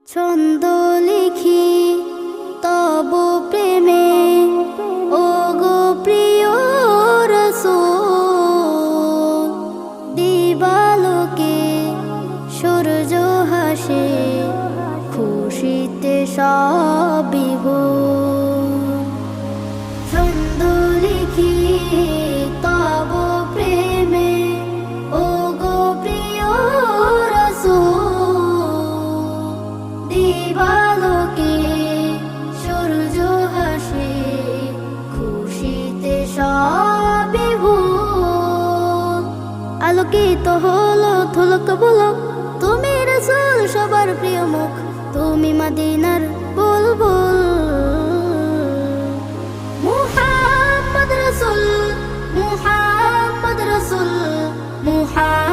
ছন্দ লিখি তব প্রেমে ও গো প্রিয় রাসূল। দিবালোকে সূর্য হাসে খুশিতে সব বিভোর। ছন্দ লিখি তব প্রেমে ও গো প্রিয় রাসূল। দিবালোকে সূর্য হাসে খুশিতে সব বিভোর। আলোকিত হলো ধুলক বুলক, তুমি রাসূল সবার প্রিয় মুখ, তুমি মদিনার বুলবুল। মুহাম্মদ রাসূল, মুহাম্মদ রাসূল, মুহাম্মদ